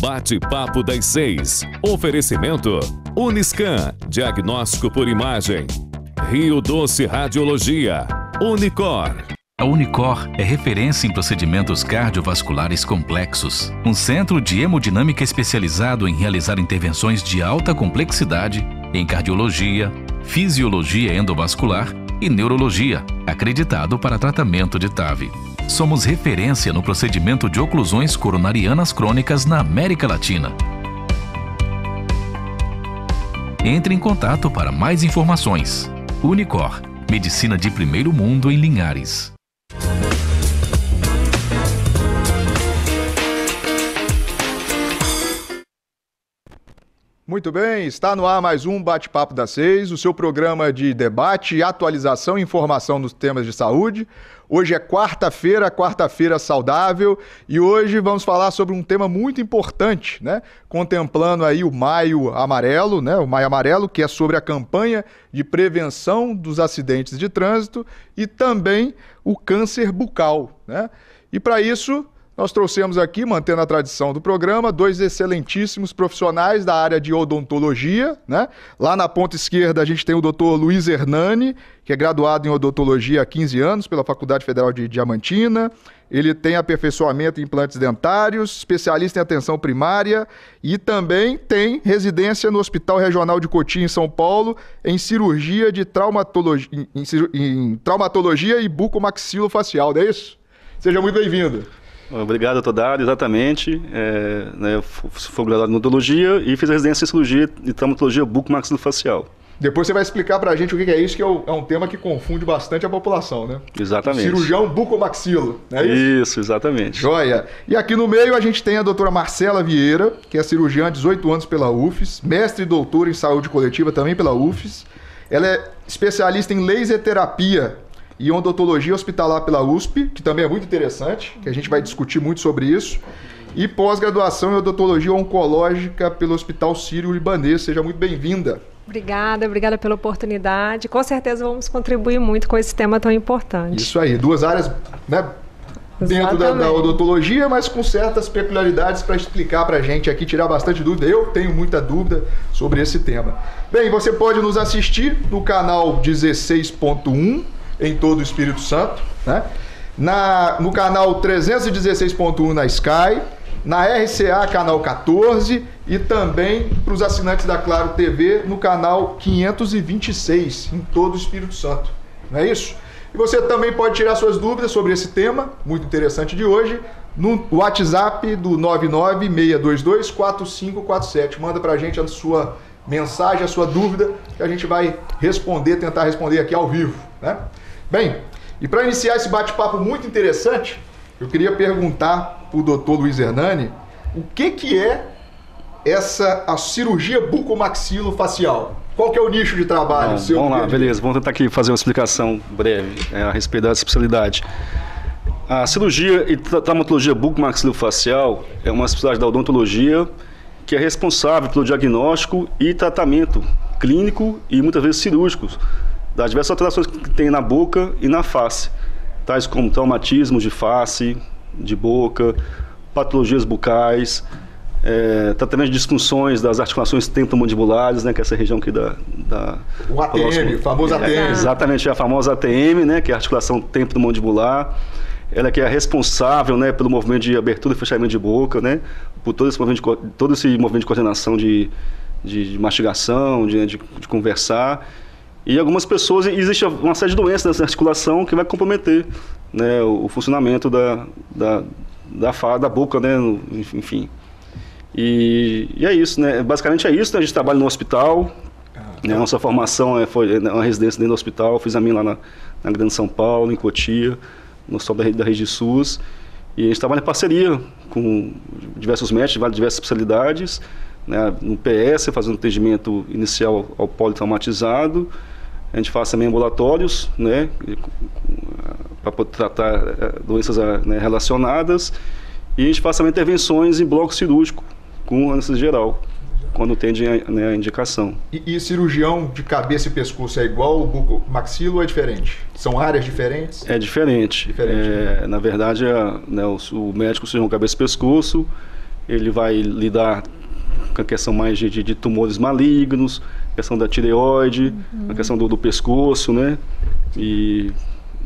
Bate-papo das 6. Oferecimento Uniscan, diagnóstico por imagem. Rio Doce Radiologia. Unicor. A Unicor é referência em procedimentos cardiovasculares complexos. Um centro de hemodinâmica especializado em realizar intervenções de alta complexidade em cardiologia, fisiologia endovascular e neurologia, acreditado para tratamento de TAV. Somos referência no procedimento de oclusões coronarianas crônicas na América Latina. Entre em contato para mais informações. Unicor, medicina de primeiro mundo em Linhares. Muito bem, está no ar mais um Bate-Papo das 6, o seu programa de debate, atualização e informação nos temas de saúde. Hoje é quarta-feira saudável, e hoje vamos falar sobre um tema muito importante, né? Contemplando aí o Maio Amarelo, né? O Maio Amarelo, que é sobre a campanha de prevenção dos acidentes de trânsito e também o câncer bucal, né? E para isso, nós trouxemos aqui, mantendo a tradição do programa, dois excelentíssimos profissionais da área de odontologia, né? Lá na ponta esquerda a gente tem o Dr. Luiz Hernani, que é graduado em odontologia há 15 anos pela Faculdade Federal de Diamantina. Ele tem aperfeiçoamento em implantes dentários, especialista em atenção primária e também tem residência no Hospital Regional de Cotia, em São Paulo, em cirurgia de traumatologia, em traumatologia e bucomaxilofacial, não é isso? Seja muito bem-vindo. Obrigado, doutor Dário, exatamente. Eu fui graduado em odontologia e fiz a residência em cirurgia e traumatologia bucomaxilofacial. Depois você vai explicar pra gente o que é isso, que é um tema que confunde bastante a população, né? Exatamente. Cirurgião bucomaxilo, não é isso? Isso, exatamente. Joia. E aqui no meio a gente tem a doutora Marcela Vieira, que é cirurgiã há 18 anos pela UFES, mestre e doutora em saúde coletiva também pela UFES. Ela é especialista em laser terapia e odontologia hospitalar pela USP, que também é muito interessante, que a gente vai discutir muito sobre isso, e pós-graduação em odontologia oncológica pelo Hospital Sírio-Libanês. Seja muito bem-vinda. Obrigada pela oportunidade. Com certeza vamos contribuir muito com esse tema tão importante. Isso aí, duas áreas, né, dentro da odontologia, mas com certas peculiaridades para explicar para a gente aqui, tirar bastante dúvida. Eu tenho muita dúvida sobre esse tema. Bem, você pode nos assistir no canal 16.1, em todo o Espírito Santo, né? No canal 316.1 na Sky, na RCA canal 14 e também para os assinantes da Claro TV no canal 526 em todo o Espírito Santo, não é isso? E você também pode tirar suas dúvidas sobre esse tema muito interessante de hoje no WhatsApp do 996224547. Manda para a gente a sua mensagem, a sua dúvida, que a gente vai tentar responder aqui ao vivo, né? Bem, e para iniciar esse bate-papo muito interessante, eu queria perguntar para o Dr. Luiz Hernani o que é a cirurgia bucomaxilofacial? Qual que é o nicho de trabalho? Vamos lá, beleza. Vamos tentar aqui fazer uma explicação breve a respeito da especialidade. A cirurgia e traumatologia bucomaxilofacial é uma especialidade da odontologia que é responsável pelo diagnóstico e tratamento clínico e muitas vezes cirúrgicos das diversas alterações que tem na boca e na face, tais como traumatismos de face, de boca, patologias bucais, tratamento de disfunções das articulações tempomandibulares, né, que é essa região aqui o ATM, o famoso ATM. Exatamente, a famosa ATM, né, que é a articulação temporomandibular. Ela que é responsável, né, pelo movimento de abertura e fechamento de boca, né, por todo esse movimento de coordenação de mastigação, de conversar. E algumas pessoas, existe uma série de doenças nessa articulação que vai comprometer, né, o funcionamento da boca, né, enfim. E é isso, né, basicamente é isso, né, a gente trabalha no hospital, né, nossa formação foi uma residência dentro do hospital, fiz a minha lá na Grande São Paulo, em Cotia, no hospital da Rede SUS, e a gente trabalha em parceria com diversos médicos de diversas especialidades, né, no PS, fazendo atendimento inicial ao politraumatizado. A gente faz também ambulatórios, né, para poder tratar doenças, né, relacionadas, e a gente faz também intervenções em bloco cirúrgico com anestesia geral, quando tem, né, a indicação. E cirurgião de cabeça e pescoço é igual o bucomaxilo ou é diferente? São áreas diferentes? É diferente. Na verdade, né, o médico cirurgião cabeça e pescoço, ele vai lidar com a questão mais de tumores malignos, questão da tireoide, a questão do pescoço, né?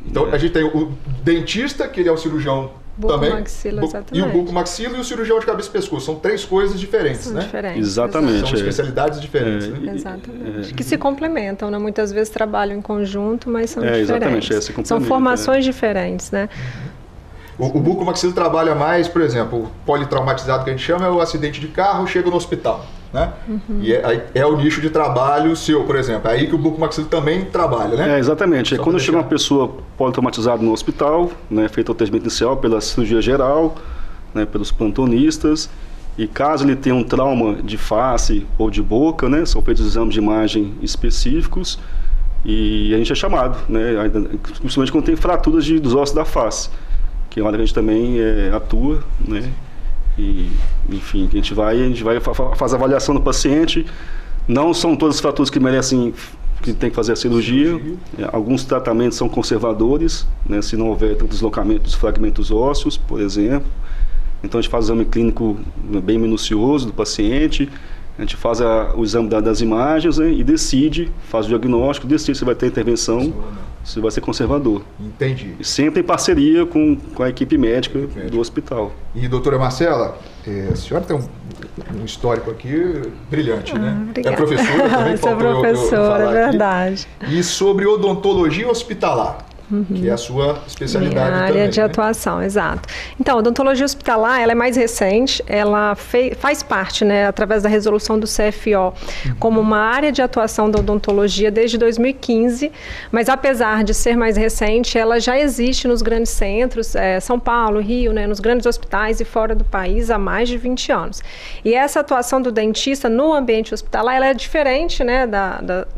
Então a gente tem o dentista, que ele é o cirurgião também, exatamente. e o bucomaxilo e o cirurgião de cabeça e pescoço. São 3 coisas diferentes, né? Diferentes, exatamente. São especialidades diferentes, né? Exatamente. Que se complementam, né? Muitas vezes trabalham em conjunto, mas são exatamente, diferentes. São formações diferentes, né? O bucomaxilo trabalha mais, por exemplo, o politraumatizado que a gente chama é o acidente de carro, chega no hospital, né? E é o nicho de trabalho seu, por exemplo. É aí que o bucomaxilo também trabalha, né? Exatamente. Quando chega uma pessoa politraumatizada no hospital, né, feito o atendimento inicial pela cirurgia geral, né, pelos plantonistas, e caso ele tenha um trauma de face ou de boca, né, são feitos exames de imagem específicos e a gente é chamado, né, principalmente quando tem fraturas dos ossos da face, que é uma hora que a gente também atua, né? E, enfim, a gente vai fazer a avaliação do paciente. Não são todas as fraturas que merecem, que tem que fazer a cirurgia. Alguns tratamentos são conservadores, né? Se não houver deslocamento dos fragmentos ósseos, por exemplo. Então a gente faz o exame clínico bem minucioso do paciente. A gente faz o exame das imagens, né, e faz o diagnóstico, decide se vai ter intervenção, se vai ser conservador. Entendi. E sempre em parceria com a equipe médica do hospital. E doutora Marcela, a senhora tem um histórico aqui brilhante, né? Obrigada. É professora também, sou professora, é verdade. Aqui. E sobre odontologia hospitalar. Que é a sua especialidade também. Minha área de atuação, exato. Então, a odontologia hospitalar, ela é mais recente, ela faz parte, né, através da resolução do CFO, como uma área de atuação da odontologia desde 2015, mas apesar de ser mais recente, ela já existe nos grandes centros, São Paulo, Rio, né, nos grandes hospitais e fora do país há mais de 20 anos. E essa atuação do dentista no ambiente hospitalar, ela é diferente, né,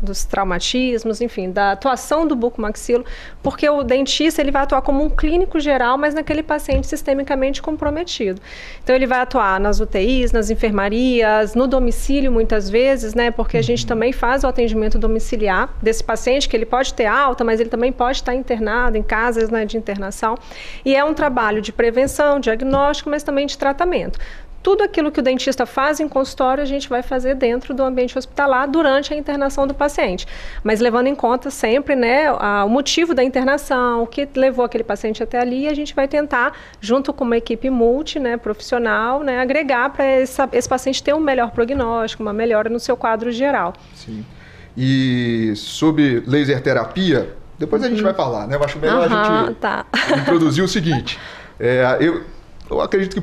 dos traumatismos, enfim, da atuação do bucomaxilo, porque o dentista ele vai atuar como um clínico geral, mas naquele paciente sistemicamente comprometido. Então ele vai atuar nas UTIs, nas enfermarias, no domicílio muitas vezes, né? Porque a gente também faz o atendimento domiciliar desse paciente, que ele pode ter alta, mas ele também pode estar internado em casas, né, de internação. E é um trabalho de prevenção, diagnóstico, mas também de tratamento. Tudo aquilo que o dentista faz em consultório, a gente vai fazer dentro do ambiente hospitalar durante a internação do paciente. Mas levando em conta sempre, né, o motivo da internação, o que levou aquele paciente até ali, a gente vai tentar, junto com uma equipe profissional, né, agregar para esse paciente ter um melhor prognóstico, uma melhora no seu quadro geral. Sim. E sobre laser terapia, depois a gente vai falar, né? Eu acho melhor a gente introduzir o seguinte. Eu acredito que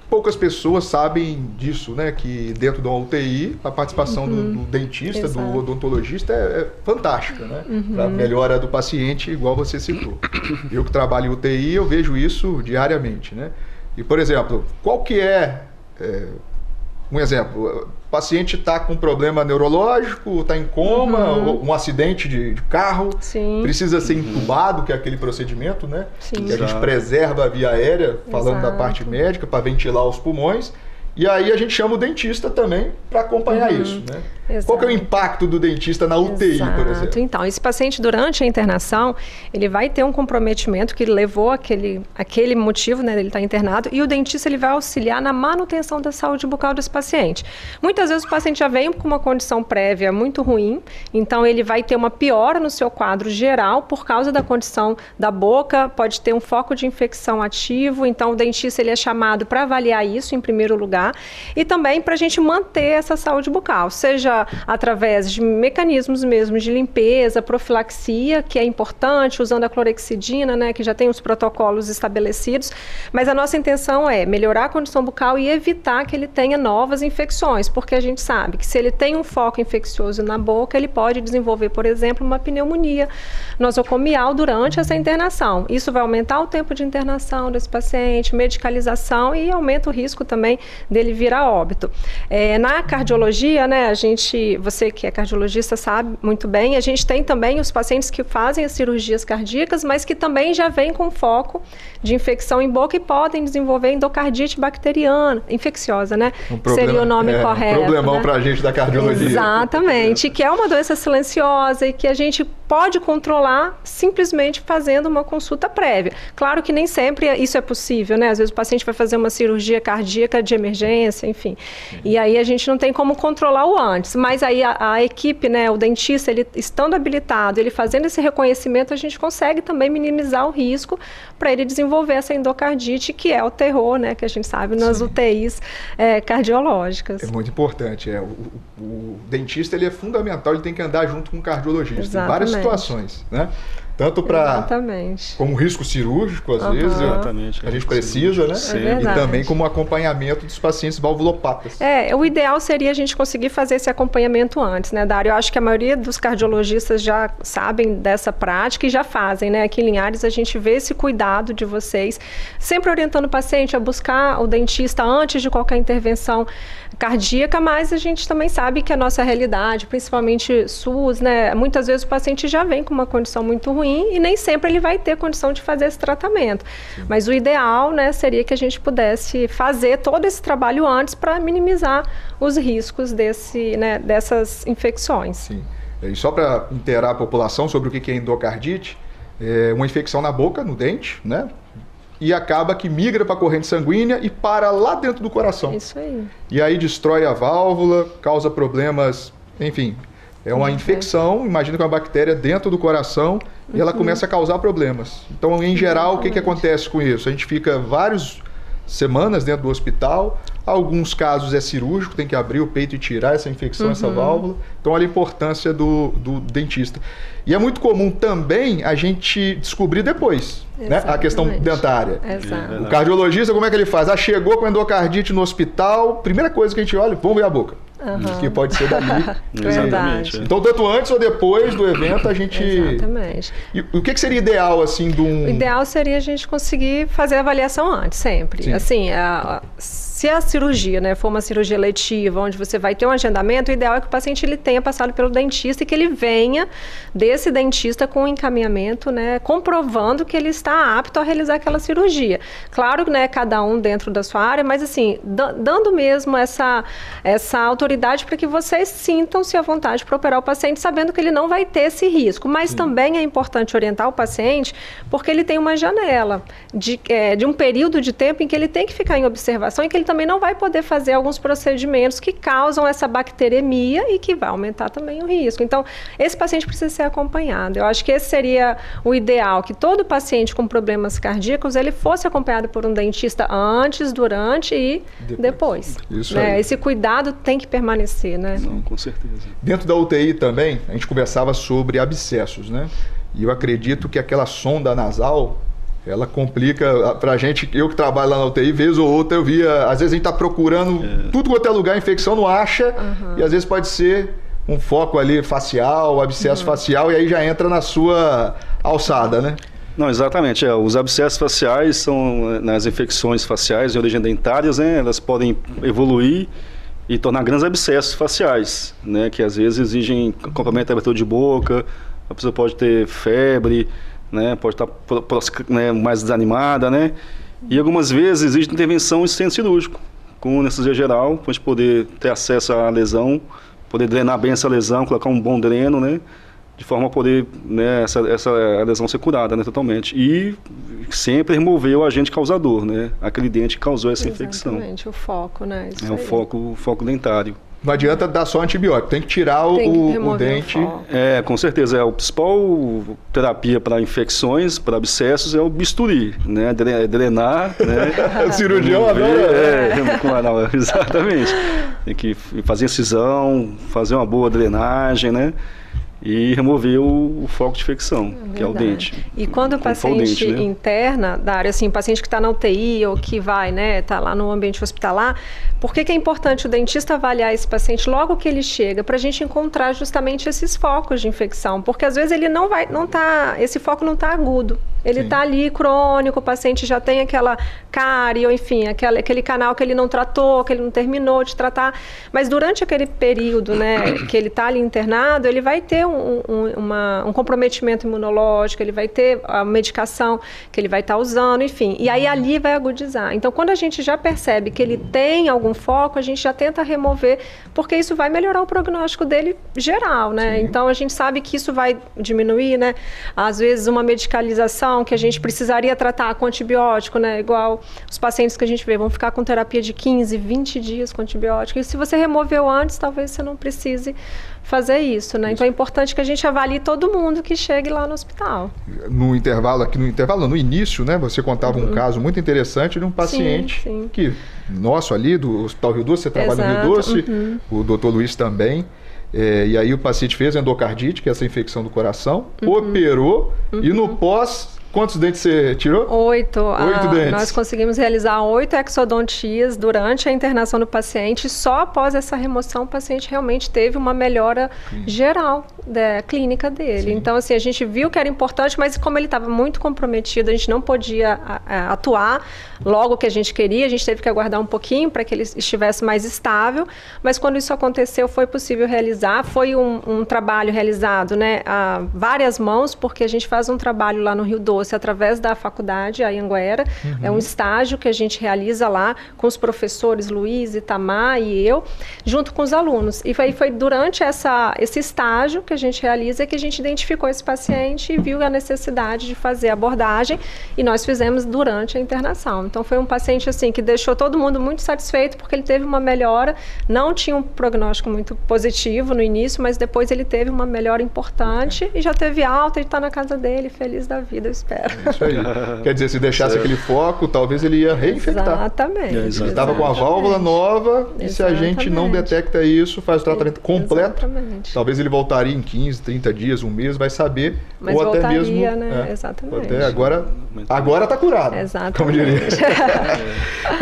poucas pessoas sabem disso, né? Que dentro de uma UTI, a participação do dentista, do odontologista é fantástica, né? Para a melhora do paciente, igual você citou. Eu que trabalho em UTI, eu vejo isso diariamente, né? E, por exemplo, qual que um exemplo, o paciente está com problema neurológico, está em coma, um acidente de carro, precisa ser entubado, que é aquele procedimento, né? Que a gente preserva a via aérea, falando da parte médica, para ventilar os pulmões. E aí a gente chama o dentista também para acompanhar isso, né? Exato. Qual que é o impacto do dentista na UTI, por exemplo? Então, esse paciente, durante a internação, ele vai ter um comprometimento que levou aquele motivo, né, ele estar internado, e o dentista ele vai auxiliar na manutenção da saúde bucal desse paciente. Muitas vezes o paciente já vem com uma condição prévia muito ruim, então ele vai ter uma piora no seu quadro geral por causa da condição da boca, pode ter um foco de infecção ativo, então o dentista ele é chamado para avaliar isso em primeiro lugar, e também para a gente manter essa saúde bucal, seja através de mecanismos mesmo de limpeza, profilaxia, que é importante, usando a clorexidina, né, que já tem os protocolos estabelecidos, mas a nossa intenção é melhorar a condição bucal e evitar que ele tenha novas infecções, porque a gente sabe que se ele tem um foco infeccioso na boca, ele pode desenvolver, por exemplo, uma pneumonia nosocomial durante essa internação. Isso vai aumentar o tempo de internação desse paciente, medicalização e aumenta o risco também dele vir a óbito. Na cardiologia, né, você que é cardiologista sabe muito bem, a gente tem também os pacientes que fazem as cirurgias cardíacas, mas que também já vêm com foco de infecção em boca e podem desenvolver endocardite bacteriana, infecciosa, né? Seria o nome correto. Problemão, né? Pra gente da cardiologia. Exatamente, que é uma doença silenciosa e que a gente pode controlar simplesmente fazendo uma consulta prévia. Claro que nem sempre isso é possível, né? Às vezes o paciente vai fazer uma cirurgia cardíaca de emergência, enfim. E aí a gente não tem como controlar o antes. Mas aí a equipe, né, o dentista, ele estando habilitado, ele fazendo esse reconhecimento, a gente consegue também minimizar o risco para ele desenvolver essa endocardite, que é o terror, né, que a gente sabe nas UTIs cardiológicas. É muito importante. O dentista, ele é fundamental, ele tem que andar junto com o cardiologista. Exatamente. Em várias situações, né? Tanto para como risco cirúrgico, às vezes, a gente precisa, né? E também como acompanhamento dos pacientes valvulopatas. O ideal seria a gente conseguir fazer esse acompanhamento antes, né, Dário? Eu acho que a maioria dos cardiologistas já sabem dessa prática e já fazem, né? Aqui em Linhares a gente vê esse cuidado de vocês, sempre orientando o paciente a buscar o dentista antes de qualquer intervenção cardíaca, mas a gente também sabe que a nossa realidade, principalmente SUS, né, muitas vezes o paciente já vem com uma condição muito ruim e nem sempre ele vai ter condição de fazer esse tratamento. Sim. Mas o ideal, né, seria que a gente pudesse fazer todo esse trabalho antes para minimizar os riscos dessas infecções. Sim. E só para inteirar a população sobre o que é endocardite, é uma infecção na boca, no dente, né? E acaba que migra para a corrente sanguínea e para lá dentro do coração. Isso aí. E aí destrói a válvula, causa problemas, enfim. É uma infecção, imagina que é uma bactéria dentro do coração e ela começa a causar problemas. Então, em geral, o que acontece com isso? A gente fica várias semanas dentro do hospital, alguns casos é cirúrgico, tem que abrir o peito e tirar essa infecção, essa válvula. Então, olha a importância do dentista. E é muito comum também a gente descobrir depois, né, a questão dentária. Exato. O cardiologista, como é que ele faz? Chegou com endocardite no hospital, primeira coisa que a gente olha, vamos ver a boca. Que pode ser dali. Verdade. Então, tanto antes ou depois do evento, a gente... Exatamente. E o que seria ideal, assim, de um... O ideal seria a gente conseguir fazer a avaliação antes, sempre. Sim. Assim, se a cirurgia, né, for uma cirurgia letiva, onde você vai ter um agendamento, o ideal é que o paciente ele tenha passado pelo dentista e que ele venha desse dentista com um encaminhamento, né, comprovando que ele está apto a realizar aquela cirurgia. Claro, né, cada um dentro da sua área, mas assim, dando mesmo essa autoridade para que vocês sintam-se à vontade para operar o paciente, sabendo que ele não vai ter esse risco. Mas também é importante orientar o paciente, porque ele tem uma janela de um período de tempo em que ele tem que ficar em observação e que ele também não vai poder fazer alguns procedimentos que causam essa bacteremia e que vai aumentar também o risco. Então, esse paciente precisa ser acompanhado. Eu acho que esse seria o ideal, que todo paciente com problemas cardíacos, ele fosse acompanhado por um dentista antes, durante e depois. Isso né? aí. Esse cuidado tem que permanecer, né? Não, com certeza. Dentro da UTI também, a gente conversava sobre abscessos, né? E eu acredito que aquela sonda nasal, ela complica pra gente, eu que trabalho lá na UTI, vez ou outra eu via, às vezes a gente tá procurando tudo quanto é lugar, infecção não acha, e às vezes pode ser um foco ali facial, abscesso facial, e aí já entra na sua alçada, né? Não, exatamente. Os abscessos faciais são, nas infecções faciais de origem dentárias, né, elas podem evoluir e tornar grandes abscessos faciais, né, que às vezes exigem complemento de abertura de boca, a pessoa pode ter febre, né, pode estar mais desanimada, né, e algumas vezes existe intervenção em centro cirúrgico, com anestesia geral, para a gente poder ter acesso à lesão, poder drenar bem essa lesão, colocar um bom dreno, né, de forma a poder, né, essa lesão ser curada, né, totalmente. E sempre remover o agente causador, né, aquele dente que causou essa infecção. Exatamente, o foco, né? Isso o foco dentário. Não adianta dar só antibiótico, tem que tirar o dente. Com certeza. A principal terapia para infecções, para abscessos, é o bisturi, né? Drenar, né? O cirurgião adora. Exatamente. Tem que fazer incisão, fazer uma boa drenagem, né? E remover o foco de infecção, que é o dente. E quando o paciente interna, Dário, assim, o paciente que está na UTI ou que vai, né, está lá no ambiente hospitalar, por que é importante o dentista avaliar esse paciente logo que ele chega, para a gente encontrar justamente esses focos de infecção? Porque às vezes ele esse foco não está agudo. Ele está ali crônico, o paciente já tem aquela cárie, ou enfim, aquele canal que ele não tratou, que ele não terminou de tratar. Mas durante aquele período, né, que ele está ali internado, ele vai ter um comprometimento imunológico, ele vai ter a medicação que ele vai estar usando, enfim. E aí ali vai agudizar. Então, quando a gente já percebe que ele tem algum foco, a gente já tenta remover, porque isso vai melhorar o prognóstico dele geral, né? Sim. Então, a gente sabe que isso vai diminuir, né? Às vezes, uma medicalização que a gente precisaria tratar com antibiótico, né? Igual os pacientes que a gente vê vão ficar com terapia de 15, 20 dias com antibiótico. E se você removeu antes, talvez você não precise fazer isso, né? Então é importante que a gente avalie todo mundo que chegue lá no hospital. No início, né? Você contava um caso muito interessante de um paciente que, nosso ali, do Hospital Rio Doce, você trabalha no Rio Doce, o doutor Luiz também. E aí o paciente fez endocardite, que é essa infecção do coração, operou e no pós... Quantos dentes você tirou? 8. 8 dentes. Nós conseguimos realizar 8 exodontias durante a internação do paciente. Só após essa remoção, o paciente realmente teve uma melhora geral da clínica dele. Sim. Então, assim, a gente viu que era importante, mas como ele estava muito comprometido, a gente não podia atuar logo que a gente queria. A gente teve que aguardar um pouquinho para que ele estivesse mais estável. Mas quando isso aconteceu, foi possível realizar. Foi um trabalho realizado, né, a várias mãos, porque a gente faz um trabalho lá no Rio Doce, através da faculdade, a Anhanguera. É um estágio que a gente realiza lá com os professores Luiz, Itamar e eu, junto com os alunos. E foi durante esse estágio que a gente realiza que a gente identificou esse paciente e viu a necessidade de fazer a abordagem, e nós fizemos durante a internação. Então foi um paciente assim que deixou todo mundo muito satisfeito, porque ele teve uma melhora, não tinha um prognóstico muito positivo no início, mas depois ele teve uma melhora importante e já teve alta, ele está na casa dele, feliz da vida, eu espero. Isso aí. Quer dizer, se deixasse aquele foco, talvez ele ia reinfectar. Exatamente. Ele estava com a válvula nova e se a gente não detecta isso, faz o tratamento completo, talvez ele voltaria em 15, 30 dias, um mês, vai saber. Mas ou voltaria, até mesmo, né? Exatamente. Até agora está curado. Exatamente. Como diria.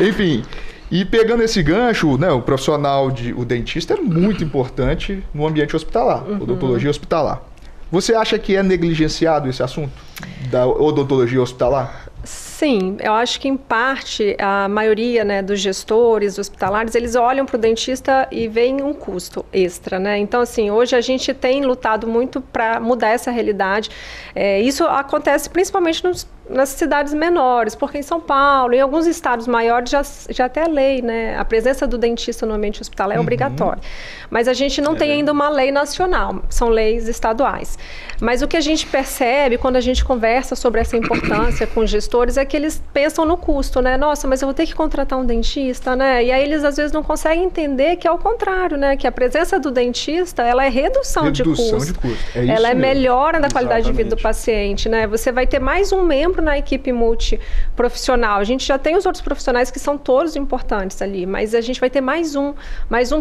Enfim. E pegando esse gancho, né, o profissional, o dentista é muito importante no ambiente hospitalar, odontologia hospitalar. Você acha que é negligenciado esse assunto da odontologia hospitalar? Sim, eu acho que em parte a maioria, né, dos gestores hospitalares, eles olham para o dentista e veem um custo extra, né? Então, assim, hoje a gente tem lutado muito para mudar essa realidade. Isso acontece principalmente nas cidades menores, porque em São Paulo, em alguns estados maiores, já até é lei, né? A presença do dentista no ambiente hospitalar é obrigatória. Mas a gente não tem ainda uma lei nacional, são leis estaduais. Mas o que a gente percebe quando a gente conversa sobre essa importância com os gestores é que eles pensam no custo, né? Nossa, mas eu vou ter que contratar um dentista, né? E aí eles às vezes não conseguem entender que é o contrário, né? Que a presença do dentista, ela é redução de custo. É isso ela é mesmo. Melhora da qualidade de vida do paciente, né? Você vai ter mais um membro na equipe multiprofissional. A gente já tem os outros profissionais que são todos importantes ali, mas a gente vai ter mais um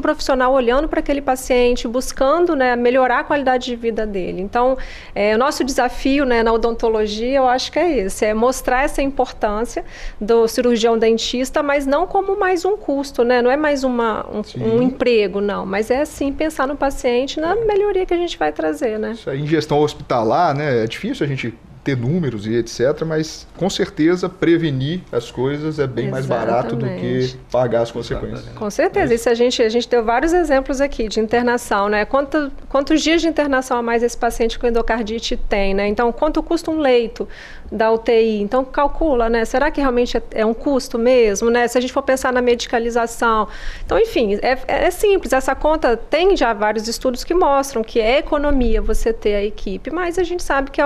profissional olhando para aquele paciente, buscando, né, melhorar a qualidade de vida dele. Então, o nosso desafio, né, na odontologia, eu acho que é esse, é mostrar essa importância do cirurgião dentista, mas não como mais um custo, né? Não é mais um emprego, não, mas é sim pensar no paciente, na melhoria que a gente vai trazer, né? Isso aí, em gestão hospitalar, né, é difícil a gente ter números e etc, mas com certeza prevenir as coisas é bem mais barato do que pagar as consequências. Com certeza, isso a gente deu vários exemplos aqui de internação, né? Quantos dias de internação a mais esse paciente com endocardite tem, né? Então, quanto custa um leito da UTI? Então, calcula, né? Será que realmente é um custo mesmo, né? Se a gente for pensar na medicalização. Então, enfim, é simples. Essa conta tem já vários estudos que mostram que é economia você ter a equipe, mas a gente sabe que é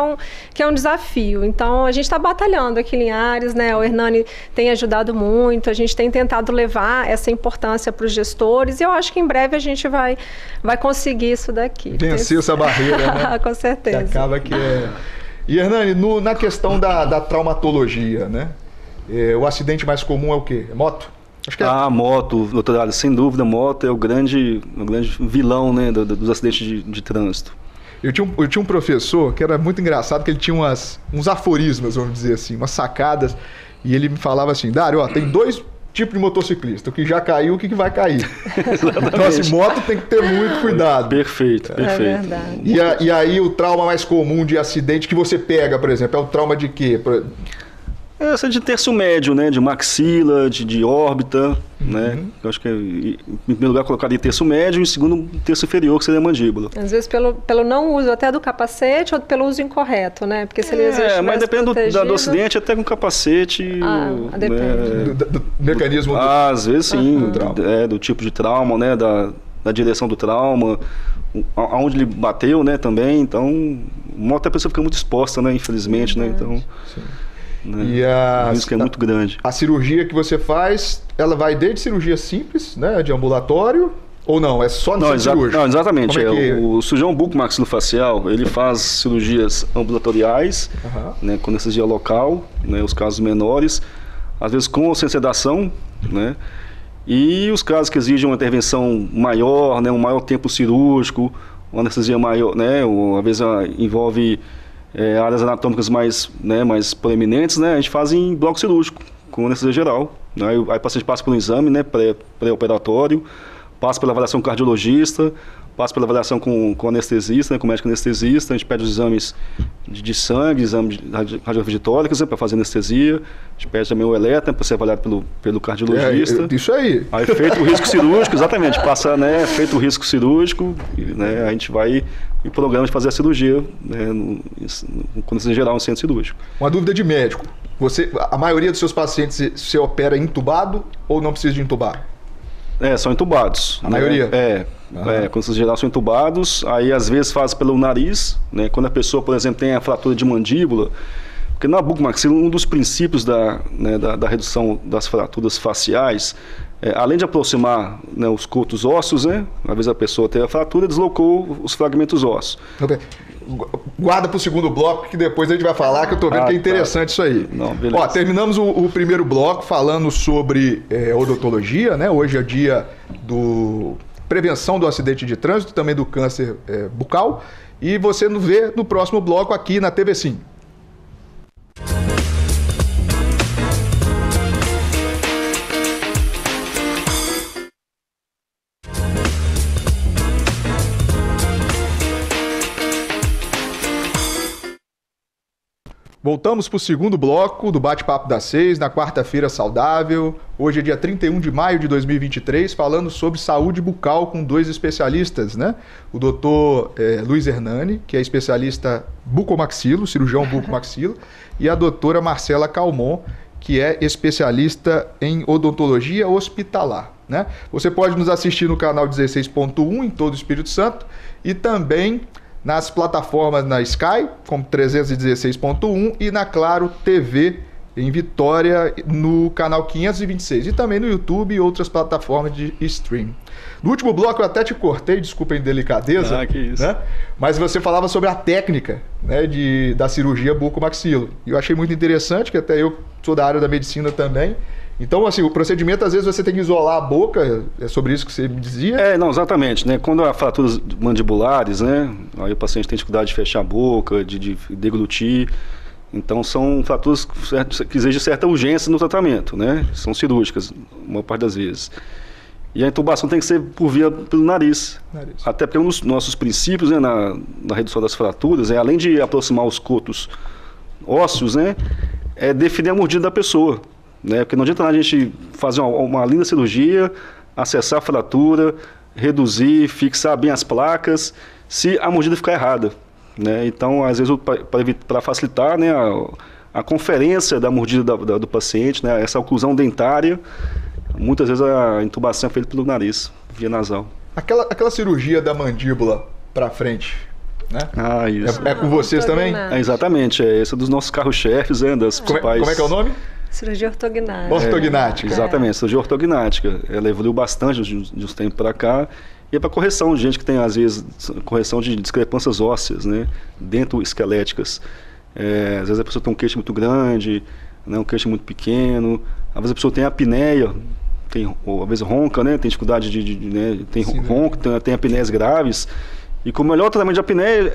um desafio. Então, a gente está batalhando aqui em Linhares, né? O Hernani tem ajudado muito, a gente tem tentado levar essa importância para os gestores e eu acho que em breve a gente vai conseguir isso daqui. Vencer essa barreira, né? Com certeza. Que acaba que é... E, Hernani, na questão da traumatologia, né? O acidente mais comum é o quê? É moto? Acho que moto, doutor Ali, sem dúvida, moto é o grande vilão, né, dos acidentes de trânsito. Eu tinha um professor que era muito engraçado, que ele tinha uns aforismos, vamos dizer assim, umas sacadas, e ele me falava assim, Dário, tem dois tipo de motociclista. O que já caiu, o que vai cair. Então, assim, moto tem que ter muito cuidado. Perfeito. É verdade. E aí o trauma mais comum de acidente que você pega, por exemplo, é o trauma de quê? Essa de terço médio, né? De maxila, de órbita, né? Eu acho que, em primeiro lugar, colocaria terço médio e em segundo, terço inferior, que seria a mandíbula. Às vezes pelo não uso até do capacete ou pelo uso incorreto, né? Porque se ele existe mas depende do acidente, até com capacete. Depende. Do mecanismo às vezes sim, do tipo de trauma, né? Da direção do trauma, aonde ele bateu, né? Também, então, moto a pessoa fica muito exposta, né? Infelizmente, né? Então... Sim. Né? E o risco é muito grande. A cirurgia que você faz, ela vai desde cirurgia simples, né, de ambulatório, ou não? É só no cirúrgico? Não, exatamente. É o cirurgião bucomaxilofacial, ele faz cirurgias ambulatoriais, né, com anestesia local, né, os casos menores, às vezes com ou sem sedação, né, e os casos que exigem uma intervenção maior, né, um maior tempo cirúrgico, uma anestesia maior, né, ou, às vezes envolve áreas anatômicas mais proeminentes, né, a gente faz em bloco cirúrgico, com anestesia geral. Né, aí o paciente passa por um exame, né, pré-operatório, passa pela avaliação com cardiologista, passa pela avaliação com anestesista, né, com médico anestesista, a gente pede os exames de sangue, exame de radiofregitólicos, né, para fazer anestesia, a gente pede também o eletro, para ser avaliado pelo cardiologista. Isso aí. Aí feito o risco cirúrgico, exatamente, passa, né, feito o risco cirúrgico, né, a gente vai e programa de fazer a cirurgia, né, com anestesia geral no centro cirúrgico. Uma dúvida de médico, a maioria dos seus pacientes você opera entubado ou não precisa de entubar? São entubados. A maioria? Com anestesia geral são entubados, aí às vezes faz pelo nariz, né, quando a pessoa, por exemplo, tem a fratura de mandíbula, porque na bucomaxila, um dos princípios da redução das fraturas faciais, além de aproximar, né, os cotos ósseos, né, às vezes a pessoa tem a fratura, deslocou os fragmentos ósseos. Guarda para o segundo bloco, que depois a gente vai falar, que eu estou vendo que é interessante isso aí. Não, beleza. Terminamos o primeiro bloco falando sobre odontologia, né? Hoje é dia do prevenção do acidente de trânsito, também do câncer bucal. E você nos vê no próximo bloco aqui na TV Sim. Voltamos para o segundo bloco do Bate-Papo das 6, na quarta-feira saudável. Hoje é dia 31 de maio de 2023, falando sobre saúde bucal com dois especialistas, né? O doutor Luiz Hernani, que é especialista bucomaxilo, cirurgião bucomaxilo, e a doutora Marcela Calmon, que é especialista em odontologia hospitalar, né? Você pode nos assistir no canal 16.1 em todo o Espírito Santo e também nas plataformas na Sky, como 316.1 e na Claro TV em Vitória, no canal 526 e também no YouTube e outras plataformas de streaming. No último bloco eu até te cortei, desculpa a indelicadeza, que isso. Né? Mas você falava sobre a técnica, né, da cirurgia bucomaxilo. E eu achei muito interessante, que até eu sou da área da medicina também. Então, assim, o procedimento, às vezes, você tem que isolar a boca, é sobre isso que você me dizia? Não, exatamente, né? Quando há fraturas mandibulares, né? Aí o paciente tem dificuldade de fechar a boca, de deglutir. Então, são fraturas que exigem certa urgência no tratamento, né? São cirúrgicas, a maior parte das vezes. E a intubação tem que ser pelo nariz. Até porque um dos nossos princípios, né, na redução das fraturas, além de aproximar os cotos ósseos, né? É definir a mordida da pessoa. Né? Porque não adianta a gente fazer uma linda cirurgia, acessar a fratura, reduzir, fixar bem as placas, se a mordida ficar errada. Né? Então, às vezes, para facilitar, né, a conferência da mordida do paciente, né, essa oclusão dentária, muitas vezes a intubação é feita pelo nariz, via nasal. Aquela cirurgia da mandíbula para frente, né? Isso. É com vocês também? Exatamente, esse é dos nossos carro-chefes, né, das principais... Como é que é o nome? Cirurgia ortognática. Ortognática. Exatamente, cirurgia ortognática. Ela evoluiu bastante de uns tempos para cá. E é para correção de gente que tem, às vezes, correção de discrepâncias ósseas, né? Dentoesqueléticas. Às vezes a pessoa tem um queixo muito grande, né? Um queixo muito pequeno. Às vezes a pessoa tem apneia, às vezes ronca, né? Tem dificuldade né? Tem ronco, tem apneias graves. E com o melhor tratamento de apneia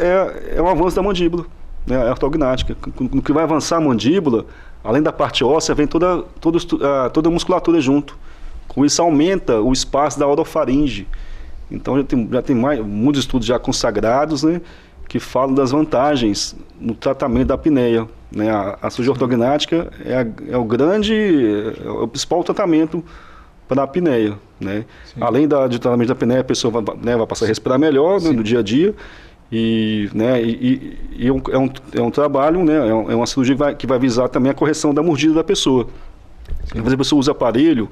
é o avanço da mandíbula. né, a ortognática. No que vai avançar a mandíbula, além da parte óssea, vem toda a musculatura junto. Com isso aumenta o espaço da orofaringe. Então já tem muitos estudos já consagrados, né, que falam das vantagens no tratamento da apneia. Né? A cirurgia ortognática é o principal tratamento para a apneia. Né? Além do tratamento da apneia, a pessoa vai passar a respirar melhor, né, no dia a dia. E é um trabalho, né, é uma cirurgia que vai visar também a correção da mordida da pessoa. Às vezes a pessoa usa aparelho,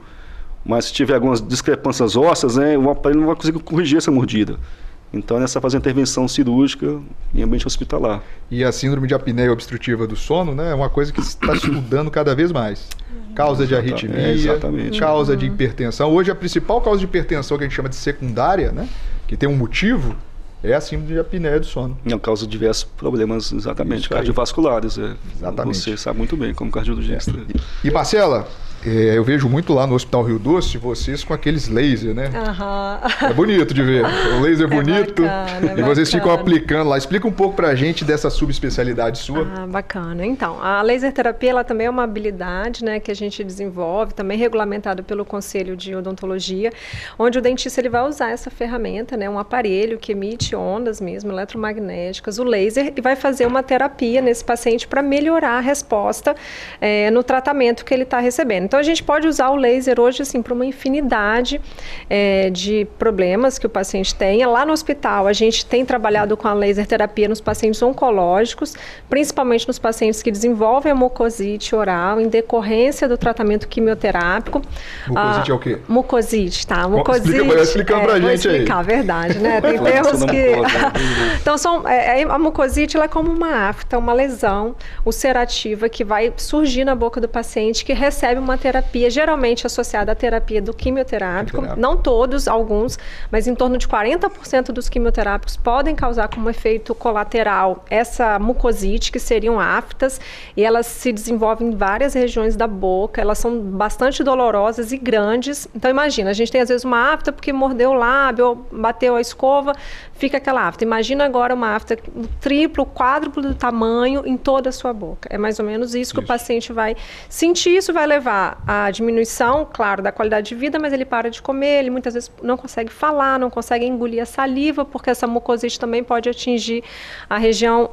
mas se tiver algumas discrepâncias ósseas, né, o aparelho não vai conseguir corrigir essa mordida. Então, nessa fazer intervenção cirúrgica em ambiente hospitalar. E a síndrome de apneia obstrutiva do sono, né, é uma coisa que se está estudando cada vez mais. Causa de arritmia, causa de hipertensão. Hoje, a principal causa de hipertensão que a gente chama de secundária, né, que tem um motivo, é a síndrome de apneia do sono. É causa de diversos problemas, exatamente, cardiovasculares. Exatamente. Você sabe muito bem como cardiologista. E Marcela, eu vejo muito lá no Hospital Rio Doce vocês com aqueles laser, né? É bonito de ver. O laser bonito. Bacana, e vocês ficam aplicando lá. Explica um pouco pra gente dessa subespecialidade sua. Bacana. Então, a laser terapia, ela também é uma habilidade, né, que a gente desenvolve, também regulamentada pelo Conselho de Odontologia, onde o dentista ele vai usar essa ferramenta, né, um aparelho que emite ondas mesmo, eletromagnéticas, o laser, e vai fazer uma terapia nesse paciente para melhorar a resposta no tratamento que ele está recebendo. Então, a gente pode usar o laser hoje assim, para uma infinidade de problemas que o paciente tenha. Lá no hospital, a gente tem trabalhado com a laser terapia nos pacientes oncológicos, principalmente nos pacientes que desenvolvem a mucosite oral em decorrência do tratamento quimioterápico. Mucosite é o quê? Mucosite, tá? Mucosite. Explica pra gente aí. Explicar, verdade, né? Tem termos que... Então, a mucosite ela é como uma afta, uma lesão ulcerativa que vai surgir na boca do paciente que recebe uma terapia, geralmente associada à terapia do quimioterápico. Não todos, alguns, mas em torno de 40% dos quimioterápicos podem causar como efeito colateral essa mucosite, que seriam aftas, e elas se desenvolvem em várias regiões da boca, elas são bastante dolorosas e grandes. Então imagina, a gente tem às vezes uma afta porque mordeu o lábio, ou bateu a escova, fica aquela afta. Imagina agora uma afta triplo, quádruplo do tamanho em toda a sua boca. É mais ou menos isso que o paciente vai sentir. Isso vai levar à diminuição, claro, da qualidade de vida, mas ele para de comer, ele muitas vezes não consegue falar, não consegue engolir a saliva, porque essa mucosite também pode atingir a região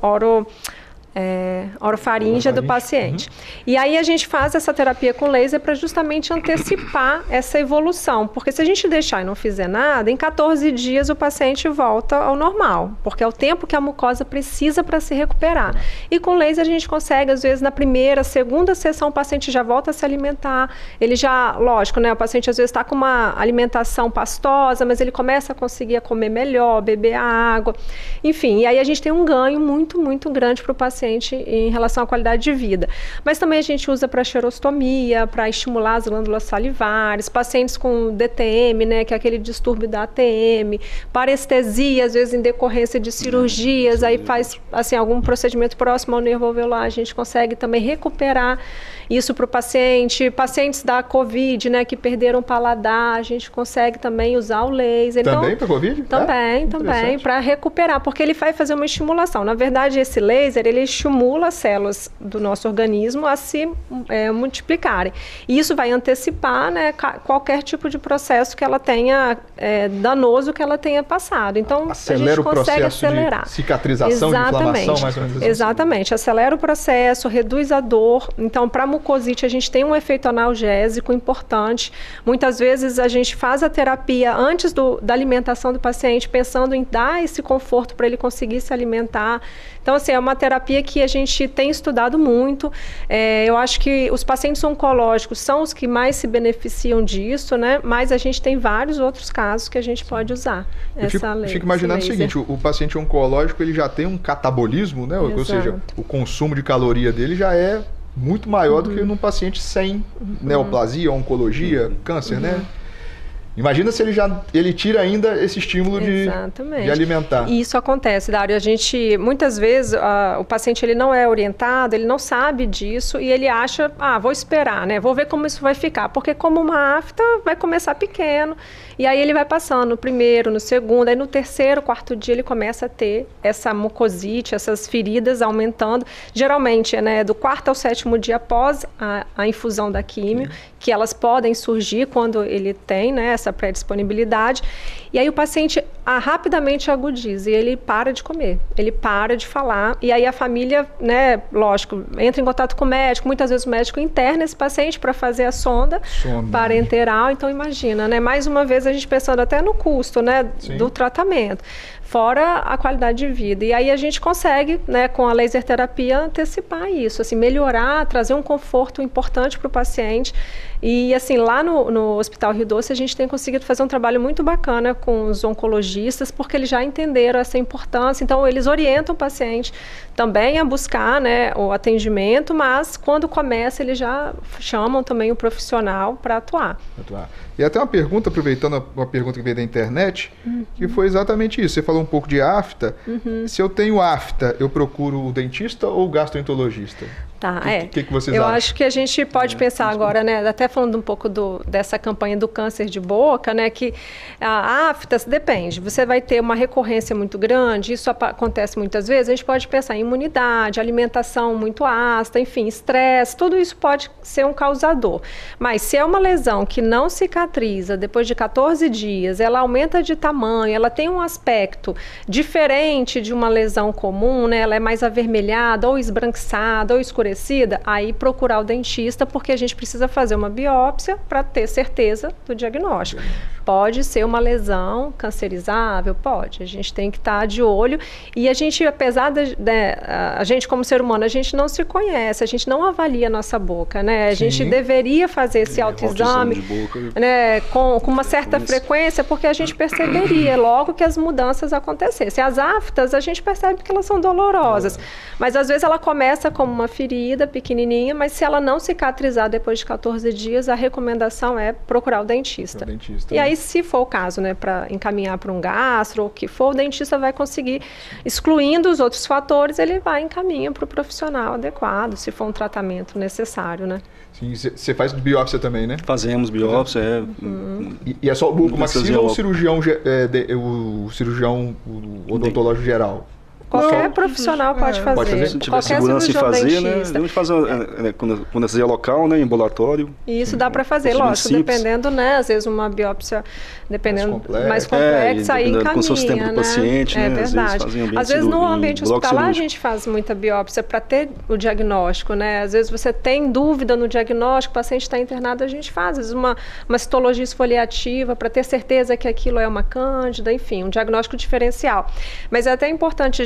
orofaríngea do paciente. E aí a gente faz essa terapia com laser para justamente antecipar essa evolução, porque se a gente deixar e não fizer nada, em 14 dias o paciente volta ao normal, porque é o tempo que a mucosa precisa para se recuperar. E com laser a gente consegue, às vezes, na primeira, segunda sessão, o paciente já volta a se alimentar, ele já, lógico, né, o paciente às vezes está com uma alimentação pastosa, mas ele começa a conseguir comer melhor, beber a água, enfim, e aí a gente tem um ganho muito, muito grande para o paciente em relação à qualidade de vida. Mas também a gente usa para xerostomia, para estimular as glândulas salivares, pacientes com DTM, né, que é aquele distúrbio da ATM, parestesia, às vezes em decorrência de cirurgias, aí faz assim, algum procedimento próximo ao nervo alveolar, a gente consegue também recuperar isso para o paciente. Pacientes da COVID, né, que perderam o paladar, a gente consegue também usar o laser. Também então, para COVID? Também, para recuperar, porque ele vai fazer uma estimulação. Na verdade, esse laser, ele estimula as células do nosso organismo a se multiplicarem. E isso vai antecipar, né, qualquer tipo de processo que ela tenha, danoso que ela tenha passado. Então, acelera a gente consegue acelerar. De cicatrização, de inflamação, mais ou menos assim. Exatamente. Acelera o processo, reduz a dor. Então, para a mucosite, a gente tem um efeito analgésico importante. Muitas vezes, a gente faz a terapia antes da alimentação do paciente, pensando em dar esse conforto para ele conseguir se alimentar. Então, assim, é uma terapia que a gente tem estudado muito. Eu acho que os pacientes oncológicos são os que mais se beneficiam disso, né? Mas a gente tem vários outros casos que a gente pode usar. Eu fico imaginando o seguinte, o paciente oncológico, ele já tem um catabolismo, né? Ou seja, o consumo de caloria dele já é muito maior do que num paciente sem neoplasia, oncologia, câncer, né? Imagina se ele tira ainda esse estímulo de alimentar. E isso acontece, Dário. Muitas vezes, o paciente ele não é orientado, ele não sabe disso e ele acha, vou esperar, né? Vou ver como isso vai ficar. Porque como uma afta vai começar pequeno e aí ele vai passando no primeiro, no segundo, aí no terceiro, quarto dia ele começa a ter essa mucosite, essas feridas aumentando. Geralmente, né, do quarto ao sétimo dia após a infusão da químio, que elas podem surgir quando ele tem, né, essa pré-disponibilidade. E aí o paciente rapidamente agudiza e ele para de comer, ele para de falar. E aí a família, né, lógico, entra em contato com o médico. Muitas vezes o médico interna esse paciente para fazer a sonda parenteral. Então imagina, né, mais uma vez a gente pensando até no custo, né, do tratamento, fora a qualidade de vida. E aí a gente consegue, né, com a laser terapia, antecipar isso, assim, melhorar, trazer um conforto importante para o paciente. E assim, lá no Hospital Rio Doce, a gente tem conseguido fazer um trabalho muito bacana com os oncologistas, porque eles já entenderam essa importância. Então, eles orientam o paciente também a buscar, né, o atendimento, mas quando começa, eles já chamam também o profissional para atuar. E até uma pergunta, aproveitando uma pergunta que veio da internet, que foi exatamente isso. Você falou um pouco de afta. Se eu tenho afta, eu procuro o dentista ou o gastroenterologista? O que vocês acham? Eu acho que a gente pode pensar agora, né, até falando um pouco dessa campanha do câncer de boca, né, que a afta depende, você vai ter uma recorrência muito grande, isso acontece muitas vezes, a gente pode pensar em imunidade, alimentação muito ácida, enfim, estresse, tudo isso pode ser um causador. Mas se é uma lesão que não cicatriza depois de 14 dias, ela aumenta de tamanho, ela tem um aspecto diferente de uma lesão comum, né, ela é mais avermelhada, ou esbranquiçada, ou escurecida, aí procurar o dentista, porque a gente precisa fazer uma biópsia para ter certeza do diagnóstico. Pode ser uma lesão cancerizável? Pode. A gente tem que estar de olho. E a gente, apesar a gente como ser humano, a gente não se conhece, a gente não avalia a nossa boca, né? A gente deveria fazer esse autoexame, né, com uma certa frequência, porque a gente perceberia logo que as mudanças acontecessem. As aftas, a gente percebe que elas são dolorosas, mas às vezes ela começa como uma ferida pequenininha, mas se ela não cicatrizar depois de 14 dias, a recomendação é procurar o dentista. E aí, se for o caso, né, para encaminhar para um gastro ou o que for, o dentista vai conseguir, excluindo os outros fatores, ele vai encaminhar para o profissional adequado, se for um tratamento necessário, né? Sim, você faz biópsia também, né? Fazemos biópsia, E é só o bucomaxila ou o cirurgião, o odontológico geral? Qualquer profissional pode fazer. Se tiver segurança em fazer, né? A gente faz quando anestesia local, né? Ambulatório. E isso dá para fazer, lógico, dependendo, né? Às vezes uma biópsia, dependendo mais complexa, aí encaminha, com o tempo do paciente, né? É verdade. Às vezes no ambiente hospitalar a gente faz muita biópsia para ter o diagnóstico, né? Às vezes você tem dúvida no diagnóstico, o paciente está internado, a gente faz. Às vezes uma citologia esfoliativa para ter certeza que aquilo é uma cândida, enfim, um diagnóstico diferencial. Mas é até importante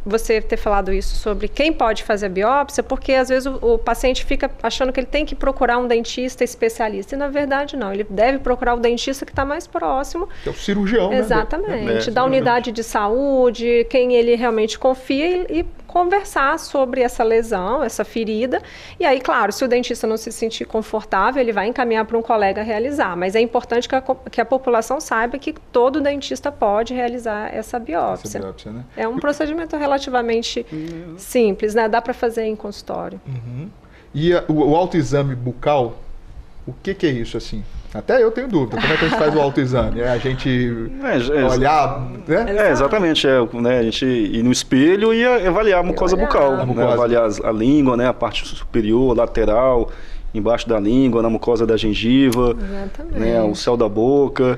você ter falado isso sobre quem pode fazer a biópsia, porque às vezes o paciente fica achando que ele tem que procurar um dentista especialista, e na verdade não, ele deve procurar o dentista que está mais próximo. Que é o cirurgião, exatamente, da unidade de saúde, quem ele realmente confia e conversar sobre essa lesão, essa ferida. E aí, claro, se o dentista não se sentir confortável, ele vai encaminhar para um colega realizar. Mas é importante que a população saiba que todo dentista pode realizar essa biópsia. Né? É um procedimento relativamente simples, né? Dá para fazer em consultório. E o autoexame bucal, o que é isso assim? Até eu tenho dúvida. Como é que a gente faz o autoexame? É a gente olhar, né? Exatamente. Né, a gente ir no espelho e avaliar a mucosa bucal. Né? Avaliar a língua, né, a parte superior, lateral, embaixo da língua, na mucosa da gengiva, né, o céu da boca.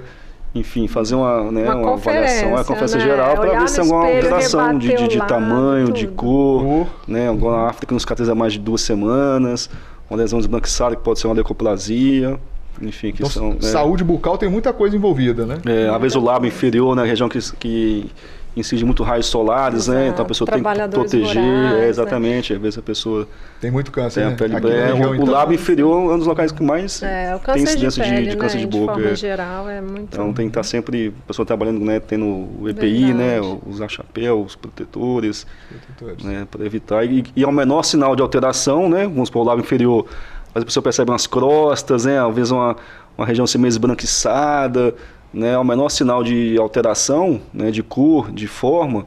Enfim, fazer uma avaliação, uma conferência geral, para ver se tem alguma alteração de tamanho, de cor, né, alguma afta que não cicatriza mais de 2 semanas, uma lesão desbranquiçada que pode ser uma leucoplasia. Enfim, que então, saúde bucal tem muita coisa envolvida, né? Às vezes o lábio inferior, né, região que incide muito raios solares, né? Então a pessoa tem que proteger, rurais, exatamente. Né? Às vezes a pessoa tem muito câncer, tem né? a pele o lábio inferior é um dos locais que mais tem incidência de câncer de boca. De forma geral, é muito... Então tem que estar sempre a pessoa trabalhando, né, tendo o EPI, né, usar chapéu, os protetores. Né, para evitar. E ao menor sinal de alteração, né, vamos supor, o lábio inferior, a pessoa percebe umas crostas, né? Às vezes uma região assim meio esbranquiçada, né, o menor sinal de alteração, né, de cor, de forma,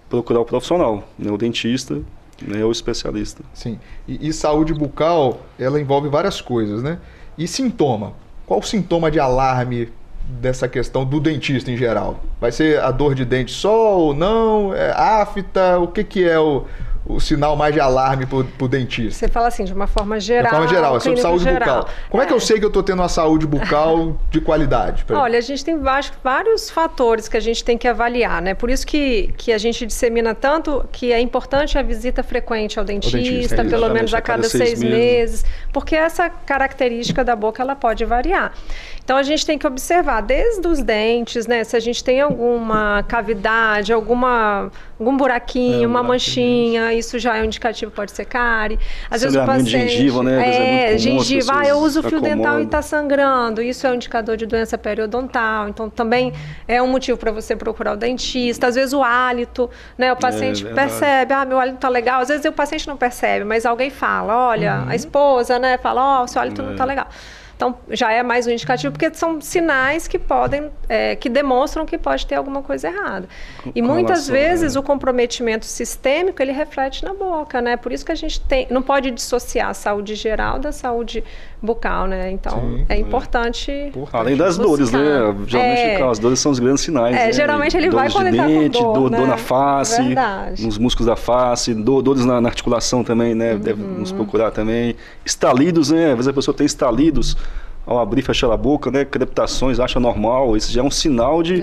procurar o profissional, né, o dentista, né, o especialista. Sim. E saúde bucal, ela envolve várias coisas, né? E sintoma? Qual o sintoma de alarme dessa questão do dentista em geral? Vai ser a dor de dente só ou não? É afta? O que é o sinal mais de alarme para o dentista? Você fala assim, de uma forma geral. De forma geral, é sobre saúde bucal. Como é que eu sei que eu estou tendo uma saúde bucal de qualidade? Olha, a gente tem vários fatores que a gente tem que avaliar, né? Por isso que a gente dissemina tanto que é importante a visita frequente ao dentista, pelo menos a cada 6 meses, porque essa característica da boca, ela pode variar. Então, a gente tem que observar desde os dentes, né? Se a gente tem alguma cavidade, algum buraquinho, uma manchinha, isso já é um indicativo, pode ser cárie. Às vezes o paciente... gengiva, né? Gengiva. Eu uso fio dental e está sangrando. Isso é um indicador de doença periodontal. Então, também é um motivo para você procurar o dentista. Às vezes o hálito, né? O paciente percebe, meu hálito tá legal. Às vezes o paciente não percebe, mas alguém fala, olha, a esposa, né? Fala, o seu hálito não tá legal. Então, já é mais um indicativo, porque são sinais que podem, que demonstram que pode ter alguma coisa errada. E muitas vezes o comprometimento sistêmico, ele reflete na boca, né? Por isso que a gente não pode dissociar a saúde geral da saúde bucal, né? Então, é importante. Além das dores, né? Geralmente as dores são os grandes sinais. Né? Geralmente ele vai quando ele tá com dor, né? Dor na face, nos músculos da face, dores na articulação também, né? Deve nos procurar também. Estalidos, né? Às vezes a pessoa tem estalidos ao abrir e fechar a boca, né? Crepitações, acha normal. Isso já é um sinal de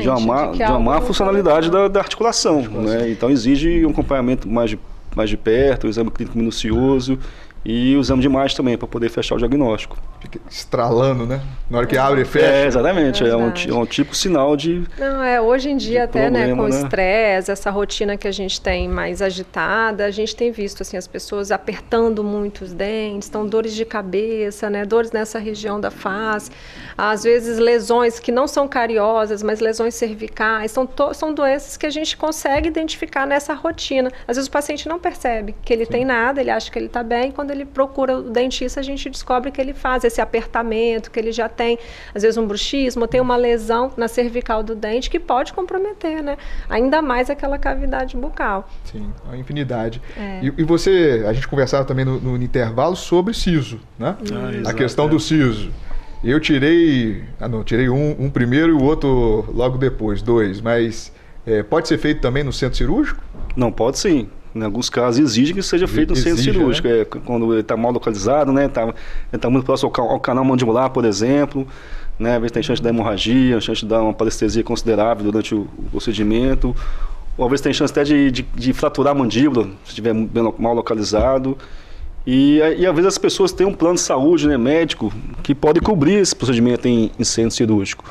uma má funcionalidade da articulação. Né? Então exige um acompanhamento mais de perto, um exame clínico minucioso e o exame de imagem também, para poder fechar o diagnóstico. Fica estralando, né? Na hora que abre e fecha. Exatamente. É um tipo sinal de... hoje em dia até, problema, né, com o estresse, essa rotina que a gente tem mais agitada, a gente tem visto, assim, as pessoas apertando muito os dentes, então dores de cabeça, né, dores nessa região da face, às vezes lesões que não são cariosas, mas lesões cervicais, são doenças que a gente consegue identificar nessa rotina. Às vezes o paciente não percebe que ele tem nada, ele acha que ele está bem, quando ele procura o dentista, a gente descobre que ele faz esse apertamento, que ele já tem, às vezes, um bruxismo, tem uma lesão na cervical do dente que pode comprometer, né? Ainda mais aquela cavidade bucal. Sim, a infinidade. E a gente conversava também no intervalo sobre siso, né? A questão do siso. Eu tirei um primeiro e o outro logo depois, 2, mas pode ser feito também no centro cirúrgico? Não, pode sim. Em alguns casos exige que seja feito no centro cirúrgico, né? Quando ele está mal localizado, né? Tá muito próximo ao canal mandibular, por exemplo, né? Às vezes tem chance de dar hemorragia, chance de dar uma parestesia considerável durante o procedimento, ou às vezes tem chance até de fraturar a mandíbula, se estiver mal localizado. E às vezes as pessoas têm um plano de saúde, né, médico, que pode cobrir esse procedimento em centro cirúrgico.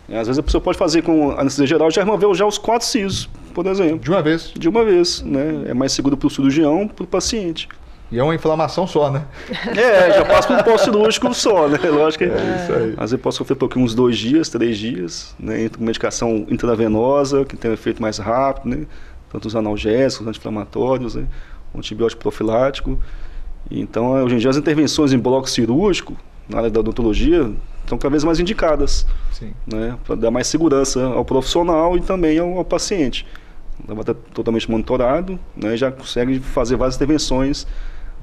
Às vezes a pessoa pode fazer com anestesia geral, já removeu os 4 sisos, por exemplo. De uma vez? De uma vez, né? É mais seguro para o cirurgião, para o paciente. E é uma inflamação só, né? Já passa por um pós-cirúrgico só, né? Lógico que isso aí. Às vezes pode sofrer por uns 2 dias, 3 dias, né? Com medicação intravenosa, que tem um efeito mais rápido, né? Tanto os analgésicos, anti-inflamatórios, né? O antibiótico profilático. Então, hoje em dia, as intervenções em bloco cirúrgico, na área da odontologia, estão cada vez mais indicadas, né, para dar mais segurança ao profissional e também ao paciente. Vai estar totalmente monitorado, né, já consegue fazer várias intervenções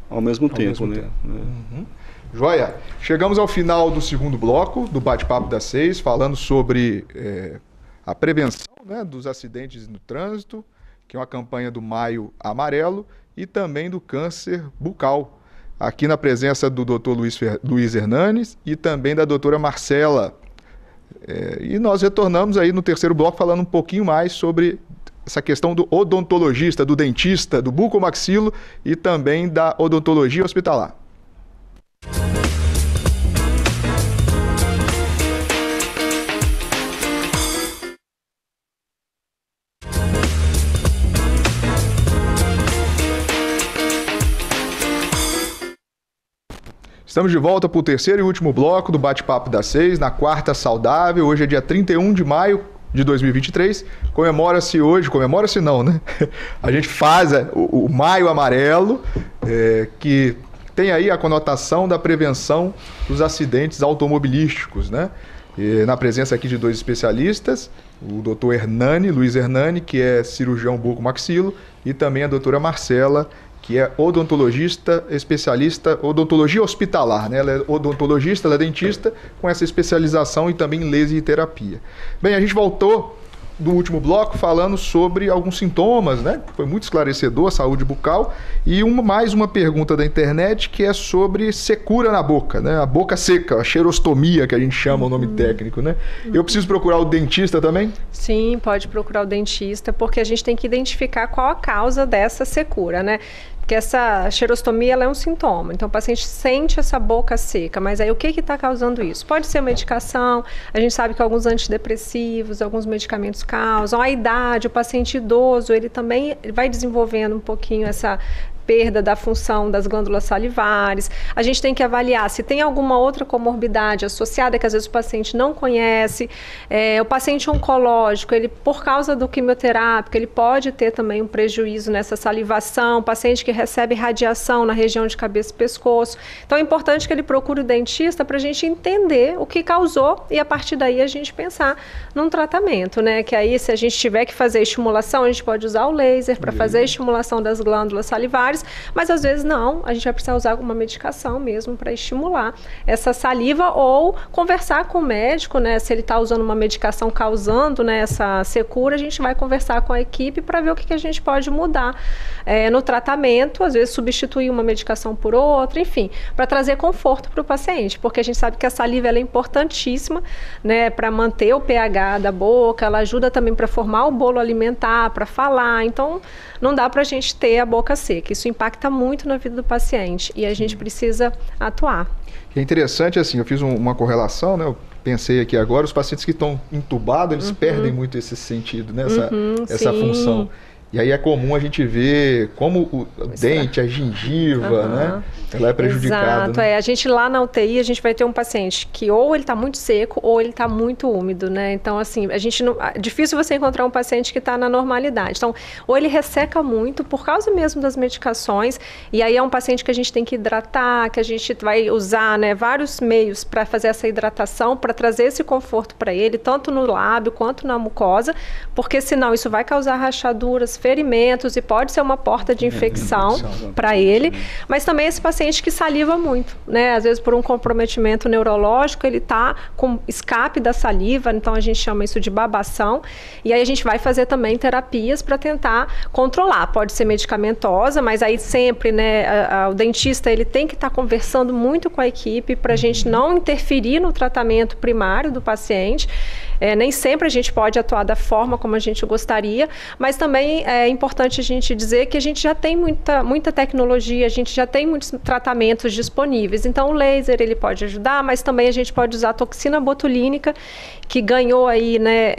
ao mesmo tempo. Né? Joia, chegamos ao final do segundo bloco do Bate-Papo das 6, falando sobre a prevenção, né, dos acidentes no trânsito, que é uma campanha do Maio Amarelo, e também do câncer bucal, aqui na presença do Dr. Luiz Hernanes e também da doutora Marcela. E nós retornamos aí no terceiro bloco falando um pouquinho mais sobre essa questão do odontologista, do dentista, do bucomaxilo e também da odontologia hospitalar. Estamos de volta para o terceiro e último bloco do Bate-Papo das 6, na quarta saudável. Hoje é dia 31 de maio de 2023. Comemora-se não, né? A gente faz o Maio Amarelo, que tem aí a conotação da prevenção dos acidentes automobilísticos, né? E na presença aqui de 2 especialistas, o doutor Luiz Hernani, que é cirurgião bucomaxilo, e também a doutora Marcela, que é odontologista, especialista, odontologia hospitalar, né? Ela é odontologista, ela é dentista, com essa especialização e também em laser e terapia. Bem, a gente voltou do último bloco falando sobre alguns sintomas, né? Foi muito esclarecedor a saúde bucal. E mais uma pergunta da internet que é sobre secura na boca, né? A boca seca, a xerostomia, que a gente chama o nome técnico, né? Eu preciso procurar o dentista também? Sim, pode procurar o dentista, porque a gente tem que identificar qual a causa dessa secura, né? Porque essa xerostomia, ela é um sintoma. Então, o paciente sente essa boca seca. Mas aí, o que está causando isso? Pode ser medicação. A gente sabe que alguns antidepressivos, alguns medicamentos causam. A idade, o paciente idoso, ele também vai desenvolvendo um pouquinho essa perda da função das glândulas salivares. A gente tem que avaliar se tem alguma outra comorbidade associada que às vezes o paciente não conhece. O paciente oncológico, ele, por causa do quimioterápico, ele pode ter também um prejuízo nessa salivação. O paciente que recebe radiação na região de cabeça e pescoço. Então é importante que ele procure o dentista para a gente entender o que causou e a partir daí a gente pensar num tratamento, né? Que aí, se a gente tiver que fazer estimulação, a gente pode usar o laser para fazer a estimulação das glândulas salivares. Mas às vezes não, a gente vai precisar usar alguma medicação mesmo para estimular essa saliva ou conversar com o médico, né? Se ele está usando uma medicação causando, né, essa secura, a gente vai conversar com a equipe para ver o que a gente pode mudar no tratamento, às vezes substituir uma medicação por outra, enfim, para trazer conforto para o paciente, porque a gente sabe que a saliva ela é importantíssima, né, para manter o pH da boca, ela ajuda também para formar o bolo alimentar, para falar, então não dá para a gente ter a boca seca. Isso impacta muito na vida do paciente e a gente precisa atuar. É interessante, assim, eu fiz uma correlação, né? Eu pensei aqui agora, os pacientes que estão entubados, eles perdem muito esse sentido, né? Essa função. E aí é comum a gente ver como o dente, a gengiva, né? Ela é prejudicada. Exato, né? A gente lá na UTI, a gente vai ter um paciente que ou ele está muito seco ou ele está muito úmido, né? Então, assim, a gente não... É difícil você encontrar um paciente que está na normalidade. Então, ou ele resseca muito por causa mesmo das medicações, e aí é um paciente que a gente tem que hidratar, que a gente vai usar, né, vários meios para fazer essa hidratação, para trazer esse conforto para ele, tanto no lábio quanto na mucosa, porque senão isso vai causar rachaduras, ferimentos e pode ser uma porta de infecção para ele, mas também esse paciente que saliva muito, né? Às vezes por um comprometimento neurológico, ele está com escape da saliva, então a gente chama isso de babação, e aí a gente vai fazer também terapias para tentar controlar. Pode ser medicamentosa, mas aí sempre, né, o dentista ele tem que estar conversando muito com a equipe para a gente não interferir no tratamento primário do paciente. Nem sempre a gente pode atuar da forma como a gente gostaria, mas também é importante a gente dizer que a gente já tem muita tecnologia, a gente já tem muitos tratamentos disponíveis. Então o laser ele pode ajudar, mas também a gente pode usar a toxina botulínica, que ganhou aí, né,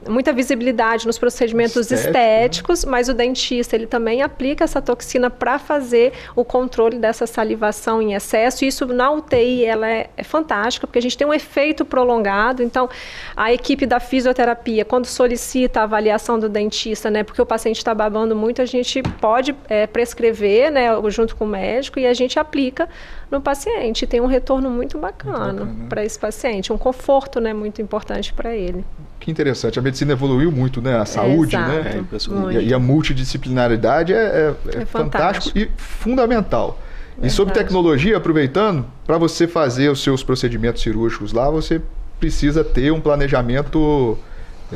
muita visibilidade nos procedimentos estéticos, mas o dentista ele também aplica essa toxina para fazer o controle dessa salivação em excesso. E isso na UTI ela é fantástica, porque a gente tem um efeito prolongado. Então a equipe da fisioterapia, quando solicita a avaliação do dentista, né, porque o paciente está babando muito, a gente pode prescrever, né, junto com o médico, e a gente aplica no paciente. Tem um retorno muito bacana para esse paciente, um conforto, né, muito importante para ele. Que interessante, a medicina evoluiu muito, né? A saúde, né? E a multidisciplinaridade é fantástico e fundamental. E sobre tecnologia, aproveitando, para você fazer os seus procedimentos cirúrgicos lá, você precisa ter um planejamento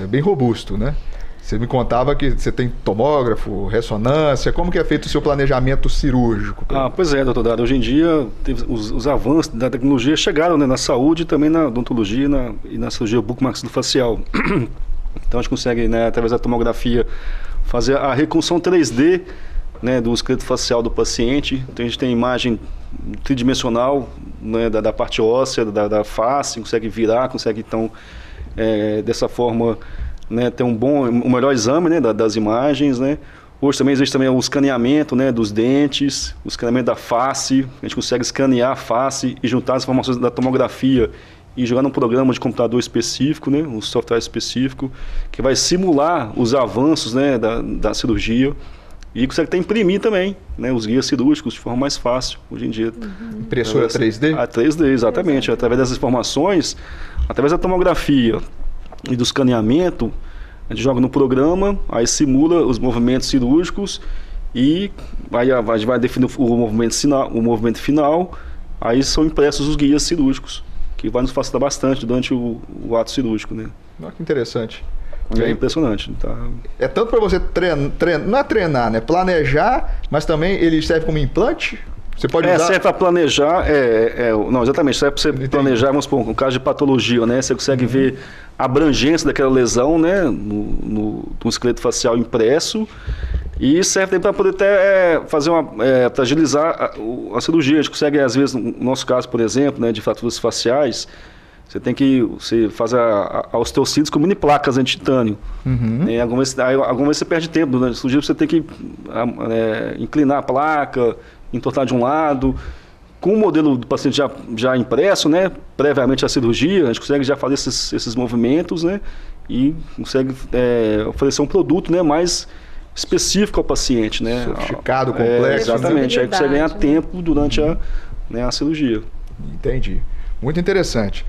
bem robusto, né? Você me contava que você tem tomógrafo, ressonância, como que é feito o seu planejamento cirúrgico? Pois é, doutor Dado, hoje em dia os avanços da tecnologia chegaram, né, na saúde e também na odontologia e na cirurgia bucomaxilofacial. Então a gente consegue, né, através da tomografia, fazer a reconstrução 3D, né, do esqueleto facial do paciente. Então a gente tem imagem tridimensional, né, da parte óssea, da face, consegue virar, consegue então, dessa forma, né, ter um melhor exame, né, das imagens, né. Hoje também existe também o escaneamento, né, dos dentes, o escaneamento da face. A gente consegue escanear a face e juntar as informações da tomografia e jogar num programa de computador específico, né, um software específico, que vai simular os avanços, né, da cirurgia. E consegue até imprimir também, né, os guias cirúrgicos de forma mais fácil, hoje em dia. Impressora 3D? A 3D, exatamente. Através das informações, através da tomografia e do escaneamento, a gente joga no programa, aí simula os movimentos cirúrgicos e aí a gente vai definir o movimento final, aí são impressos os guias cirúrgicos, que vai nos facilitar bastante durante o ato cirúrgico, né? Olha que interessante. É impressionante. Tá? É tanto para você não é treinar, né? Planejar, mas também ele serve como implante? Você pode usar... serve para planejar, não, exatamente, serve para você planejar, vamos supor, no caso de patologia, né? Você consegue ver a abrangência daquela lesão, né? No esqueleto facial impresso, e serve também para poder até fazer para agilizar a cirurgia. A gente consegue, às vezes, no nosso caso, por exemplo, né, de fraturas faciais, você faz a osteocíntese com mini placas de titânio. Algumas vezes você perde tempo durante a cirurgia, você tem que inclinar a placa, entortar de um lado. Com o modelo do paciente já impresso, né, previamente à cirurgia, a gente consegue já fazer esses movimentos, né, e consegue oferecer um produto, né, mais específico ao paciente, né? Sofisticado, complexo. Exatamente, aí você ganha tempo durante a cirurgia. Entendi. Muito interessante.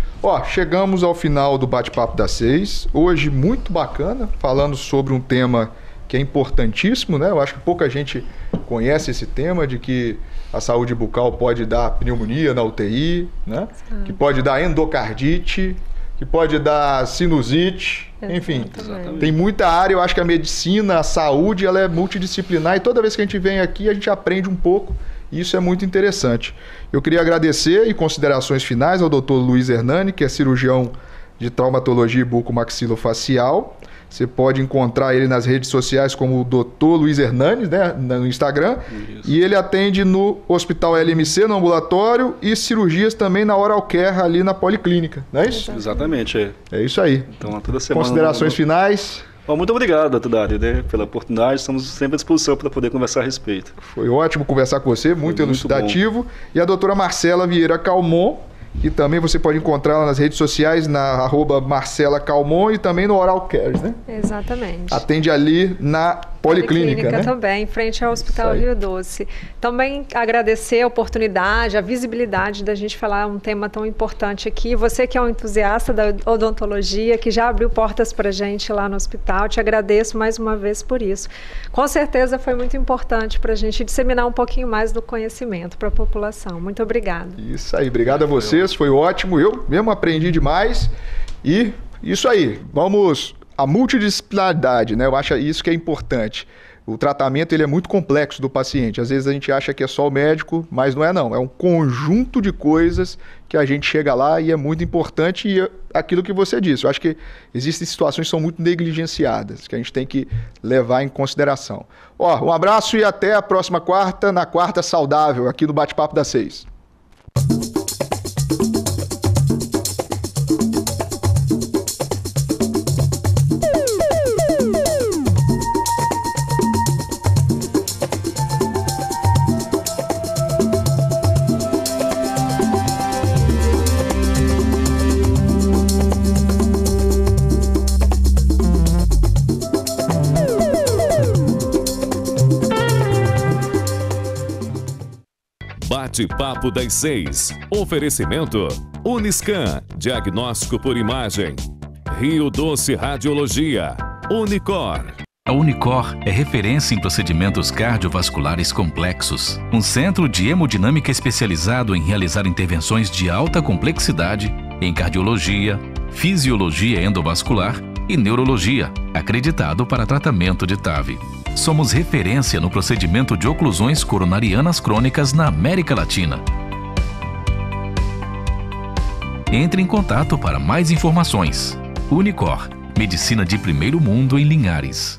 Chegamos ao final do Bate-Papo das 6. Hoje, muito bacana, falando sobre um tema que é importantíssimo, né? Eu acho que pouca gente conhece esse tema, de que a saúde bucal pode dar pneumonia na UTI, né? Que pode dar endocardite, que pode dar sinusite, enfim. Exatamente. Tem muita área. Eu acho que a medicina, a saúde, ela é multidisciplinar, e toda vez que a gente vem aqui, a gente aprende um pouco. E isso é muito interessante. Eu queria agradecer, e considerações finais, ao Dr. Luiz Hernani, que é cirurgião de traumatologia e bucomaxilofacial. Você pode encontrar ele nas redes sociais como o Dr. Luiz Hernani, né, no Instagram. Isso. E ele atende no Hospital LMC, no ambulatório, e cirurgias também na Oral Care, ali na Policlínica. Não é isso? Exatamente. É isso aí. Então, toda semana... Considerações finais? Muito obrigado, Tudari, né, pela oportunidade. Estamos sempre à disposição para poder conversar a respeito. Foi ótimo conversar com você, muito elucidativo. E a doutora Marcela Vieira Calmon, que também você pode encontrá-la nas redes sociais, na @Marcela Calmon, e também no Oral Care, né? Exatamente. Atende ali na Policlínica, né? Também, em frente ao Hospital Rio Doce. Também agradecer a oportunidade, a visibilidade da gente falar um tema tão importante aqui. Você que é um entusiasta da odontologia, que já abriu portas para a gente lá no hospital, te agradeço mais uma vez por isso. Com certeza foi muito importante para a gente disseminar um pouquinho mais do conhecimento para a população. Muito obrigada. Isso aí, obrigado a vocês, foi ótimo. Eu mesmo aprendi demais. E isso aí, vamos... A multidisciplinaridade, né? Eu acho isso que é importante. O tratamento, ele é muito complexo do paciente. Às vezes a gente acha que é só o médico, mas não é não. É um conjunto de coisas que a gente chega lá, e é muito importante. E aquilo que você disse, eu acho que existem situações que são muito negligenciadas, que a gente tem que levar em consideração. Um abraço e até a próxima quarta, na Quarta Saudável, aqui no Bate-Papo das 6. Bate-Papo das 6. Oferecimento: Uniscan, diagnóstico por imagem. Rio Doce Radiologia. Unicor. A Unicor é referência em procedimentos cardiovasculares complexos. Um centro de hemodinâmica especializado em realizar intervenções de alta complexidade em cardiologia, fisiologia endovascular e neurologia, acreditado para tratamento de TAV. Somos referência no procedimento de oclusões coronarianas crônicas na América Latina. Entre em contato para mais informações. Unicor, medicina de primeiro mundo em Linhares.